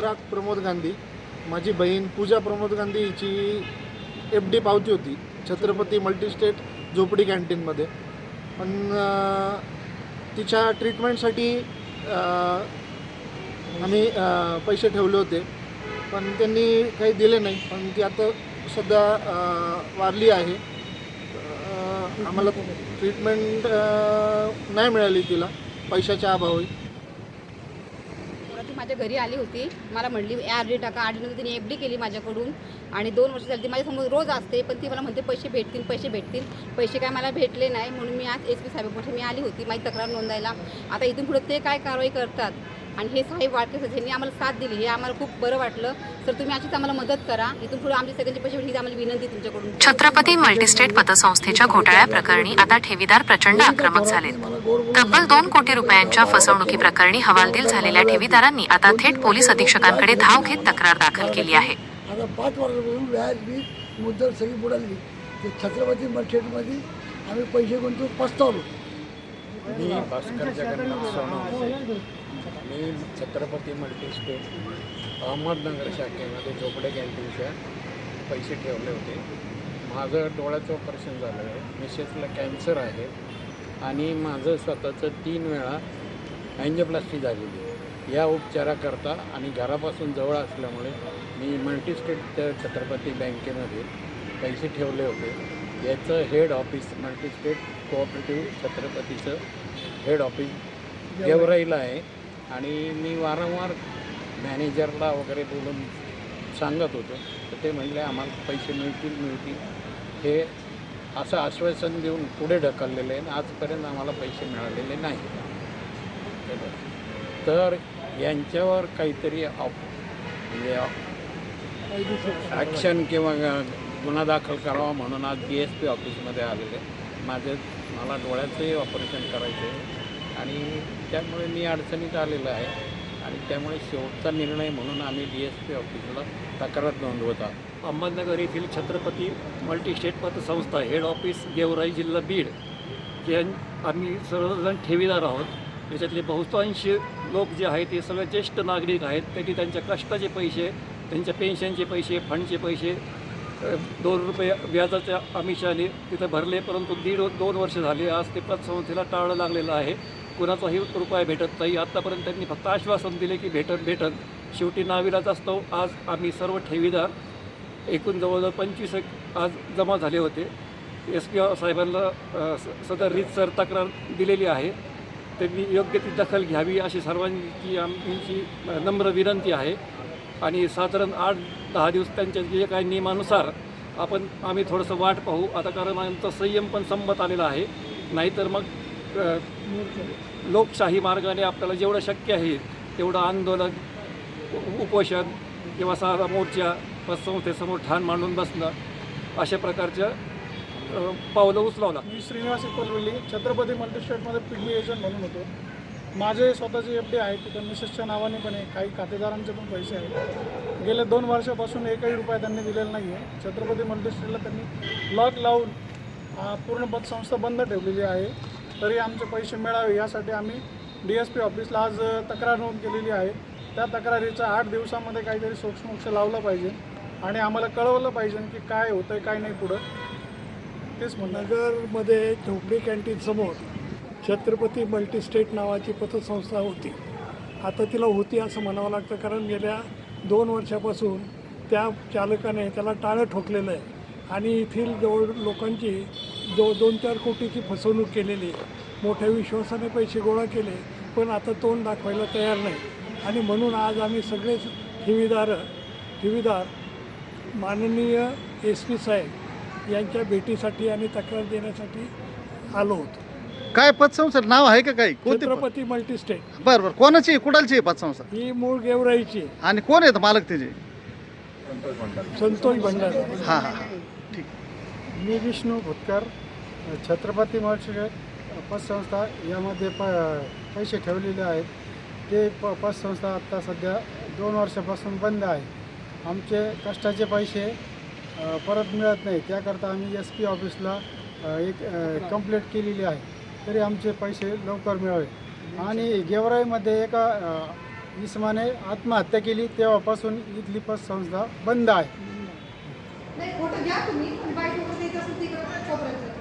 पराग प्रमोद गांधी, माझी बहीण पूजा प्रमोद गांधी हिची FD पावती होती छत्रपती मल्टीस्टेट झोपडी कॅन्टीनमध्ये. पण तिच्या ट्रीटमेंटसाठी आम्ही पैसे ठेवले होते, पण त्यांनी काही दिले नाही. पण ती आता सध्या वारली आहे. आम्हाला ट्रीटमेंट नाही मिळाली तिला पैशाच्या अभावी. ती माझ्या घरी आली होती, मला म्हणली RD टाका. RD नंतर तिने FD केली माझ्याकडून आणि 2 वर्ष झाली. ती माझ्यासमोर रोज असते, पण ती मला म्हणते पैसे भेटतील. पैसे काय मला भेटले नाही, म्हणून मी आज SP साहेबांपाशी मी आली होती माझी तक्रार नोंदायला. आता इथून पुढे ते काय कारवाई करतात आणि हे साहेब वाटके यांनी आम्हाला साथ दिली, हे आम्हाला खूप बरं वाटलं. तर तुम्ही अशीच आम्हाला मदत करा. इथून पुढे आमचे सगळ्यांचे पैसे भेटतील, आम्हाला विनंती तुमच्याकडून. छत्रपती मल्टीस्टेट पतसंस्थेच्या घोटाळ्याप्रकरणी आता ठेवीदार प्रचंड आक्रमक झालेत. तब्बल 2 कोटी रुपयांच्या फसवणुकी प्रकरणी हवालदिल झालेल्या ठेवीदारांनी आता थेट पोलीस अधीक्षकांकडे धाव घेत तक्रार दाखल केली आहे. आता 5 वर्षापासून व्याज बी मुद्दल सगळी बुडाली. ते छत्रपती मल्टीस्टेटमध्ये आम्ही पैसे गुंतवून पस्तावलो. मी भास्कर जगन्नाथ सोनवणे, मी छत्रपती मल्टीस्टेट अहमदनगर शाखेमध्ये झोपडे कॅन्टीनच्या पैसे ठेवले होते. माझं डोळ्याचं ऑपरेशन झालं आहे, मिसेसला कॅन्सर आहे आणि माझं स्वतःचं 3 वेळा अँजिओप्लास्टी झालेली आहे. या उपचाराकरता आणि घरापासून जवळ असल्यामुळे मी मल्टीस्टेटच्या छत्रपती बँकेमध्ये पैसे ठेवले होते. याचं हेड ऑफिस मल्टीस्टेट कोऑपरेटिव्ह छत्रपतीचं हेड ऑफिस गेवराईला आहे आणि मी वारंवार मॅनेजरला वगैरे बोलून सांगत होतो, तर ते म्हणले आम्हाला पैसे मिळतील हे असं आश्वासन देऊन पुढे ढकललेलं आहे. आजपर्यंत आम्हाला पैसे मिळालेले नाही. तर यांच्यावर काहीतरी म्हणजे ॲक्शन किंवा गुन्हा दाखल करावा म्हणून आज DSP ऑफिसमध्ये आलेले. मला डोळ्याचंही ऑपरेशन करायचं आहे आणि त्यामुळे मी अडचणीत आलेलं आहे आणि त्यामुळे शेवटचा निर्णय म्हणून आम्ही DSP ऑफिसला तक्रार नोंदवत आहोत. अहमदनगर येथील छत्रपती मल्टीस्टेट पतसंस्था हेड ऑफिस गेवराई जिल्हा बीड या आम्ही सर्वजण ठेवीदार आहोत. याच्यातले बहुतांश लोक जे आहेत ते सगळे ज्येष्ठ नागरिक आहेत. त्यांनी त्यांच्या कष्टाचे पैसे, त्यांच्या पेन्शनचे पैसे, फंडचे पैसे 2 रुपये व्याजाच्या आमिषाने तिथं भरले, परंतु 1.5-2 वर्ष झाले आज ते पतसंस्थेला टाळं लागलेलं आहे. कुणाचाही रुपया भेटत नाही. आत्तापर्यंत त्यांनी फक्त आश्वासन दिले की भेटत. शेवटी नाविलाज असतो आज आम्ही सर्व ठेवीदार एकूण जवळजवळ 25 आज जमा झाले होते. SP साहेबांना सदर रीतसर तक्रार दिलेली आहे. त्यांनी योग्य ती दखल घ्यावी अशी सर्वांची आमची नम्र विनंती आहे आणि साधारण 8-10 दिवस त्यांच्या जे काही नियमानुसार आम्ही थोडंसं वाट पाहू आता, कारण आमचा संयम पण संपत आलेला आहे. नाहीतर मग लोकशाही मार्गाने आपल्याला जेवढं शक्य आहे तेवढं आंदोलन, उपोषण किंवा साधा मोर्चा पतसंस्थेसमोर ठाण मांडून बसणं अशा प्रकारच्या पावलं उचलावं लागतं. मी श्रीनिवास इपलवली छत्रपती मल्टीस्टेटमध्ये पिडली एजंट म्हणून होतो. माझे स्वतःचे FD आहे, तिथं मिसेसच्या नावाने पण आहे, काही खातेदारांचे पण पैसे आहेत. गेल्या 2 वर्षापासून एकही रुपया त्यांनी दिलेला नाही आहे. छत्रपती मल्टीस्टेटला त्यांनी लॉक लावून पूर्ण पतसंस्था बंद ठेवलेली आहे. तरी आमचे पैसे मिळावे यासाठी आम्ही DSP ऑफिसला आज तक्रार नोंद केलेली आहे. त्या तक्रारीचा 8 दिवसामध्ये काहीतरी सोक्षमोक्ष लावलं पाहिजे आणि आम्हाला कळवलं पाहिजे की काय होतं आहे काय नाही पुढं. तेच नगरमध्ये झोपडी कॅन्टीनसमोर छत्रपती मल्टीस्टेट नावाची पतसंस्था होती. आता तिला होती असं म्हणावं लागतं, कारण गेल्या 2 वर्षापासून त्या चालकाने त्याला टाळं ठोकलेलं आहे आणि येथील जवळ लोकांची 2-4 कोटीची फसवणूक केलेली. मोठ्या विश्वासाने पैसे गोळा केले, पण आता तोंड दाखवायला तयार नाही. आणि म्हणून आज आम्ही सगळेच ठेवीदार माननीय SP साहेब यांच्या भेटीसाठी आणि तक्रार देण्यासाठी आलो होतो. काय पतसंस्था नाव आहे का काही? छत्रपती मल्टीस्टेट. बरं, कोणाची कुडालची आहे पतसंस्था? ही मूळ गेवराईची. आणि कोण आहेत मालक त्याचे? संतोष भंडारे. हां. ठीक. मी विष्णू भुतकर, छत्रपती मल्टीस्टेट पतसंस्था यामध्ये पैसे ठेवलेले आहेत. ते पतसंस्था आत्ता सध्या 2 वर्षापासून बंद आहे. आमचे कष्टाचे पैसे परत मिळत नाही, त्याकरता आम्ही SP ऑफिसला एक कंप्लेंट केलेली आहे. तरी आमचे पैसे लवकर मिळावे. आणि गेवराईमध्ये एका इसमाने आत्महत्या केली तेव्हापासून इथली पतसंस्था बंद आहे. नाही फोटो घ्या तुम्ही, पण बाईक वगैरे द्यायचं असेल तिकडे